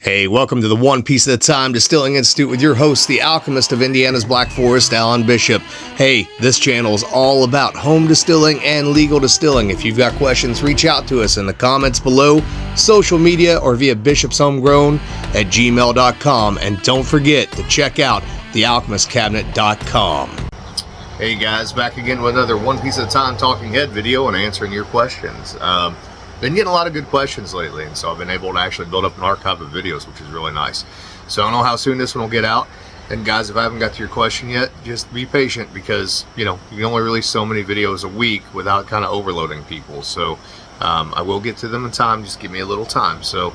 Hey, welcome to the One Piece at a Time Distilling Institute with your host, the alchemist of Indiana's Black Forest, Alan Bishop. Hey, this channel is all about home distilling and legal distilling. If you've got questions, reach out to us in the comments below, social media, or via bishopshomegrown@gmail.com. And don't forget to check out thealchemistcabinet.com. Hey guys, back again with another One Piece at a Time talking head video and answering your questions. Been getting a lot of good questions lately, and so I've been able to actually build up an archive of videos, which is really nice. So I don't know how soon this one will get out. And guys, if I haven't got to your question yet, just be patient, because you can only release so many videos a week without kind of overloading people. So I will get to them in time. Just give me a little time. So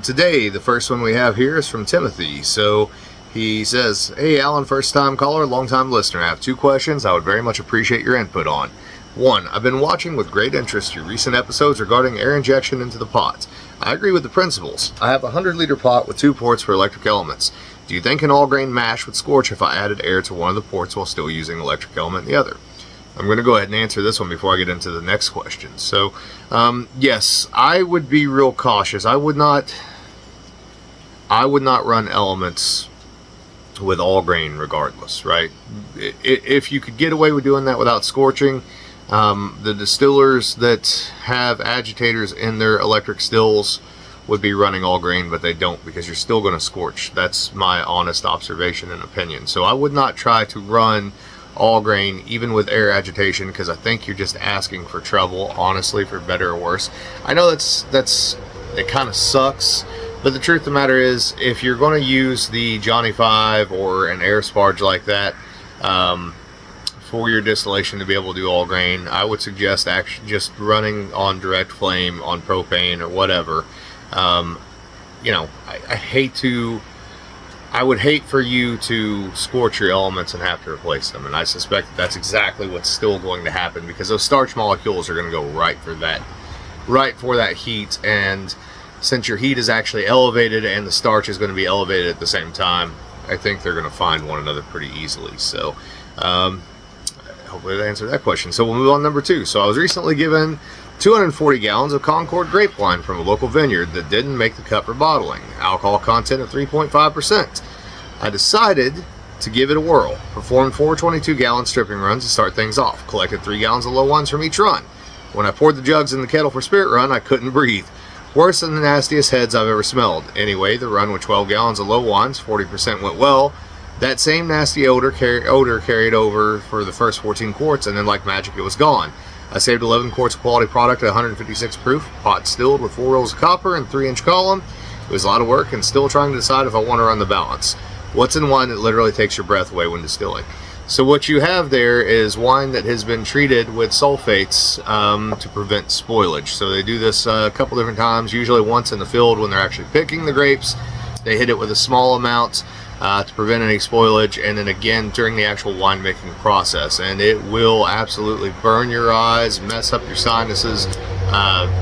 today, the first one we have here is from Timothy. So he says, "Hey Alan, first time caller, long time listener. I have two questions I would very much appreciate your input on. One, I've been watching with great interest your recent episodes regarding air injection into the pots. I agree with the principles. I have a 100-liter pot with 2 ports for electric elements. Do you think an all-grain mash would scorch if I added air to one of the ports while still using electric element in the other?" I'm going to go ahead and answer this one before I get into the next question. So, yes, I would be real cautious. I would not run elements with all grain regardless, right? If you could get away with doing that without scorching, the distillers that have agitators in their electric stills would be running all grain, but they don't, because you're still going to scorch. That's my honest observation and opinion. So I would not try to run all grain even with air agitation, because I think you're just asking for trouble, honestly, for better or worse. I know it kind of sucks, but the truth of the matter is, if you're going to use the Johnny 5 or an air sparge like that for your distillation to be able to do all grain, I would suggest actually just running on direct flame on propane or whatever. I would hate for you to scorch your elements and have to replace them, and I suspect that's exactly what's still going to happen, because those starch molecules are going to go right for that heat. And since your heat is actually elevated and the starch is going to be elevated at the same time, I think they're going to find one another pretty easily. So hopefully that answered that question. So we'll move on to number 2. So I was recently given 240 gallons of Concord grape wine from a local vineyard that didn't make the cut for bottling. Alcohol content of 3.5%. I decided to give it a whirl. Performed 4 22-gallon stripping runs to start things off. Collected 3 gallons of low wines from each run. When I poured the jugs in the kettle for spirit run, I couldn't breathe. Worse than the nastiest heads I've ever smelled. Anyway, the run with 12 gallons of low wines, 40% went well. That same nasty odor carried over for the first 14 quarts, and then like magic it was gone. I saved 11 quarts of quality product at 156 proof, pot distilled with 4 rolls of copper and 3-inch column. It was a lot of work, and still trying to decide if I want to run the balance. What's in wine that literally takes your breath away when distilling? So what you have there is wine that has been treated with sulfates to prevent spoilage. So they do this a couple different times, usually once in the field when they're actually picking the grapes. They hit it with a small amount to prevent any spoilage, and then again during the actual winemaking process. And it will absolutely burn your eyes, mess up your sinuses,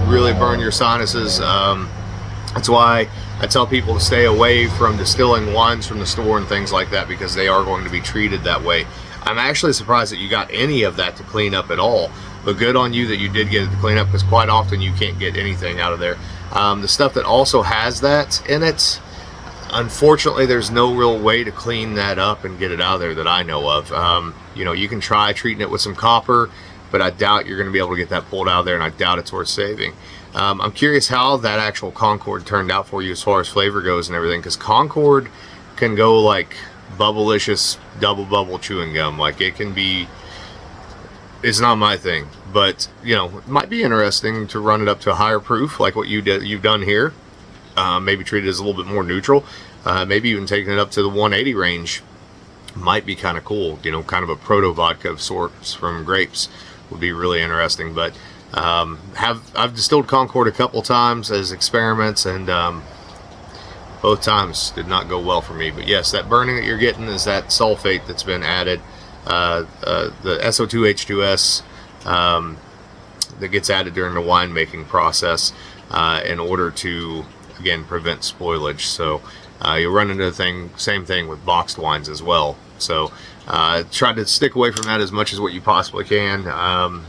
really burn your sinuses. That's why I tell people to stay away from distilling wines from the store and things like that, because they are going to be treated that way. I'm actually surprised that you got any of that to clean up at all, but good on you that you did get it to clean up, because quite often you can't get anything out of there. The stuff that also has that in it, unfortunately there's no real way to clean that up and get it out of there that I know of. You can try treating it with some copper, but I doubt you're going to be able to get that pulled out of there, and I doubt it's worth saving. I'm curious how that actual Concord turned out for you as far as flavor goes and everything, because Concord can go like bubblicious double bubble chewing gum. Like, it can be, it's not my thing, but it might be interesting to run it up to a higher proof like what you've done here. Maybe treat it as a little bit more neutral. Maybe even taking it up to the 180 range might be kind of cool. Kind of a proto vodka of sorts from grapes would be really interesting. But I've distilled Concord a couple times as experiments, and both times did not go well for me. But yes, that burning that you're getting is that sulfate that's been added, the SO2H2S that gets added during the winemaking process in order to, again, prevent spoilage. So you'll run into the same thing with boxed wines as well. So try to stick away from that as much as what you possibly can.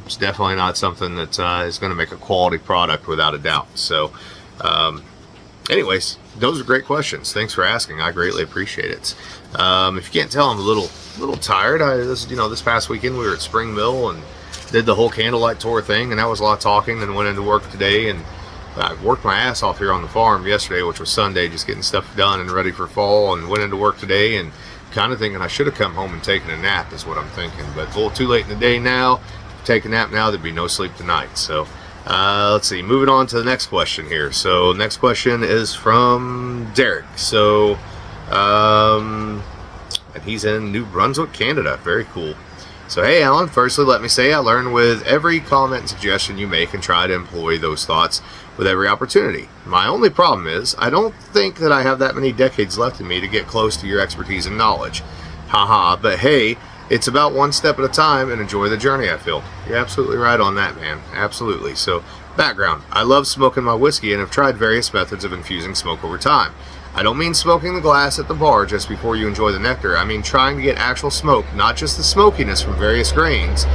It's definitely not something that is going to make a quality product without a doubt. So anyways, those are great questions. Thanks for asking. I greatly appreciate it. If you can't tell, I'm a little tired. This past weekend we were at Spring Mill and did the whole candlelight tour thing, and that was a lot of talking. Then went into work today, and I worked my ass off here on the farm yesterday, which was Sunday, just getting stuff done and ready for fall, and went into work today and kind of thinking I should have come home and taken a nap is what I'm thinking, but it's a little too late in the day now. Take a nap now, there'd be no sleep tonight. So let's see, moving on to the next question here. So next question is from Derek. So and he's in New Brunswick, Canada. Very cool. So hey Alan, firstly let me say I learn with every comment and suggestion you make and try to employ those thoughts with every opportunity. My only problem is I don't think that I have that many decades left in me to get close to your expertise and knowledge. Haha, but hey, it's about one step at a time and enjoy the journey, I feel. You're absolutely right on that, man. Absolutely. So background, I love smoking my whiskey and have tried various methods of infusing smoke over time. I don't mean smoking the glass at the bar just before you enjoy the nectar. I mean trying to get actual smoke, not just the smokiness from various grains,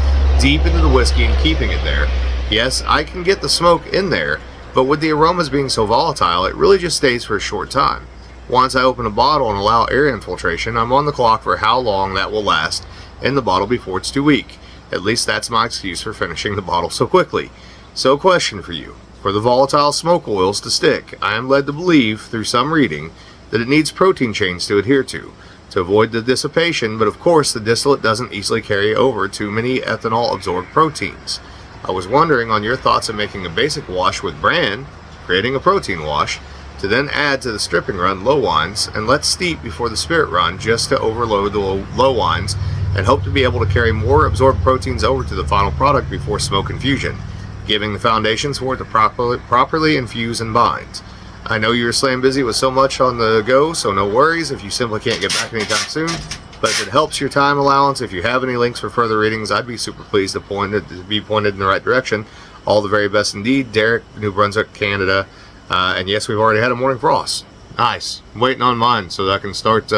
deep into the whiskey and keeping it there. Yes, I can get the smoke in there, but with the aromas being so volatile, it really just stays for a short time. Once I open a bottle and allow air infiltration, I'm on the clock for how long that will last in the bottle before it's too weak. At least that's my excuse for finishing the bottle so quickly. So question for you. For the volatile smoke oils to stick, I am led to believe, through some reading, that it needs protein chains to adhere to avoid the dissipation, but of course the distillate doesn't easily carry over too many ethanol-absorbed proteins. I was wondering on your thoughts of making a basic wash with bran, creating a protein wash, to then add to the stripping run low wines, and let steep before the spirit run just to overload the low wines, and hope to be able to carry more absorbed proteins over to the final product before smoke infusion, giving the foundations for it to properly infuse and bind. I know you're slam busy with so much on the go, so no worries if you simply can't get back anytime soon, but if it helps your time allowance, if you have any links for further readings, I'd be super pleased to be pointed in the right direction. All the very best indeed, Derek, New Brunswick, Canada. And yes, we've already had a morning frost. Nice. I'm waiting on mine so that I can start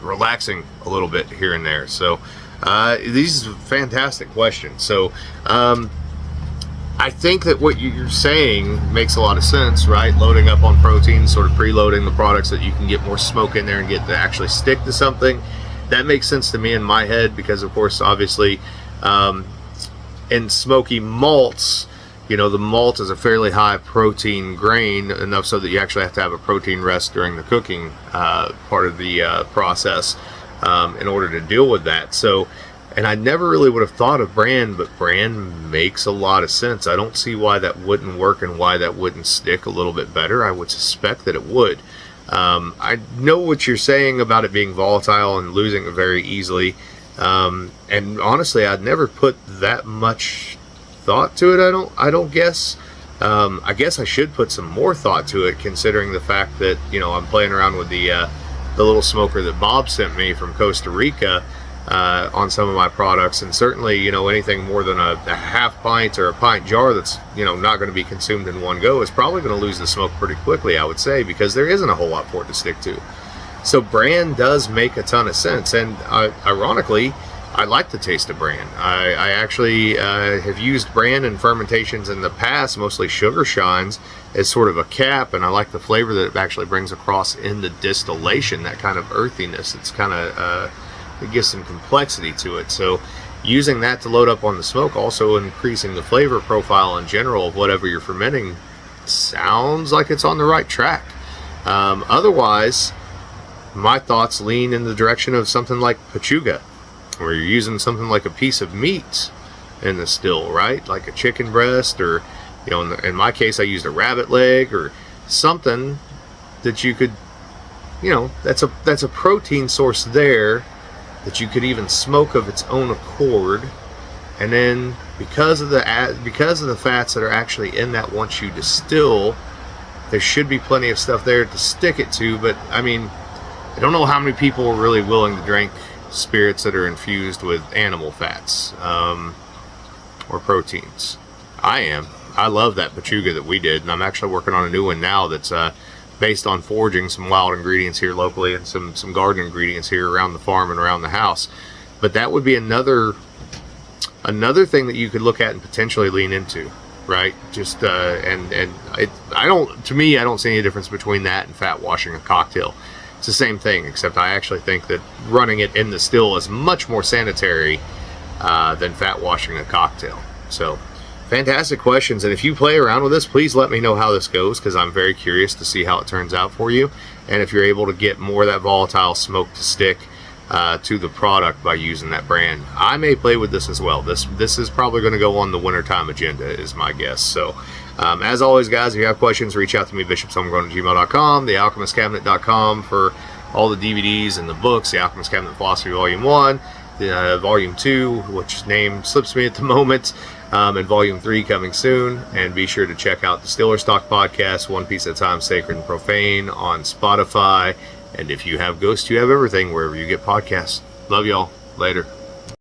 relaxing a little bit here and there. So these are fantastic questions. So I think that what you're saying makes a lot of sense, right? Loading up on protein, sort of preloading the products so that you can get more smoke in there and get to actually stick to something. That makes sense to me in my head because, of course, obviously, in smoky malts, you know, the malt is a fairly high protein grain, enough so that you actually have to have a protein rest during the cooking part of the process in order to deal with that. So, and I never really would have thought of bran, but bran makes a lot of sense. I don't see why that wouldn't work and why that wouldn't stick a little bit better. I would suspect that it would. I know what you're saying about it being volatile and losing it very easily. And honestly, I'd never put that much thought to it. I don't guess. I guess I should put some more thought to it, considering the fact that, you know, I'm playing around with the little smoker that Bob sent me from Costa Rica on some of my products, and certainly, you know, anything more than a half pint or a pint jar that's, you know, not going to be consumed in one go is probably going to lose the smoke pretty quickly, I would say, because there isn't a whole lot for it to stick to. So bran does make a ton of sense, and ironically, I like the taste of bran. I actually have used bran in fermentations in the past, mostly sugar shines, as sort of a cap, and I like the flavor that it actually brings across in the distillation, that kind of earthiness. It's kind of, it gives some complexity to it. So using that to load up on the smoke, also increasing the flavor profile in general of whatever you're fermenting, sounds like it's on the right track. Otherwise, my thoughts lean in the direction of something like pechuga, where you're using something like a piece of meat in the still, right? Like a chicken breast, or, you know, in my case, I used a rabbit leg or something that you could, you know, that's a protein source there that you could even smoke of its own accord. And then because of the fats that are actually in that, once you distill, there should be plenty of stuff there to stick it to. But I mean, I don't know how many people are really willing to drink spirits that are infused with animal fats or proteins. I am. I love that pechuga that we did, and I'm actually working on a new one now that's based on foraging some wild ingredients here locally and some garden ingredients here around the farm and around the house. But that would be another thing that you could look at and potentially lean into. right? Just I don't. To me, I don't see any difference between that and fat washing a cocktail. It's the same thing, except I actually think that running it in the still is much more sanitary than fat washing a cocktail. So, fantastic questions. And if you play around with this, please let me know how this goes, because I'm very curious to see how it turns out for you. And if you're able to get more of that volatile smoke to stick to the product by using that brand, I may play with this as well. This is probably going to go on the wintertime agenda, is my guess. So, as always, guys, if you have questions, reach out to me, bishopshomegrown@gmail.com, thealchemistcabinet.com for all the DVDs and the books, The Alchemist Cabinet Philosophy Volume 1, Volume 2, which name slips me at the moment, and Volume 3 coming soon. And be sure to check out the Stiller Stock Podcast, One Piece at a Time, Sacred and Profane, on Spotify. And if you have Ghost, you have everything, wherever you get podcasts. Love y'all. Later.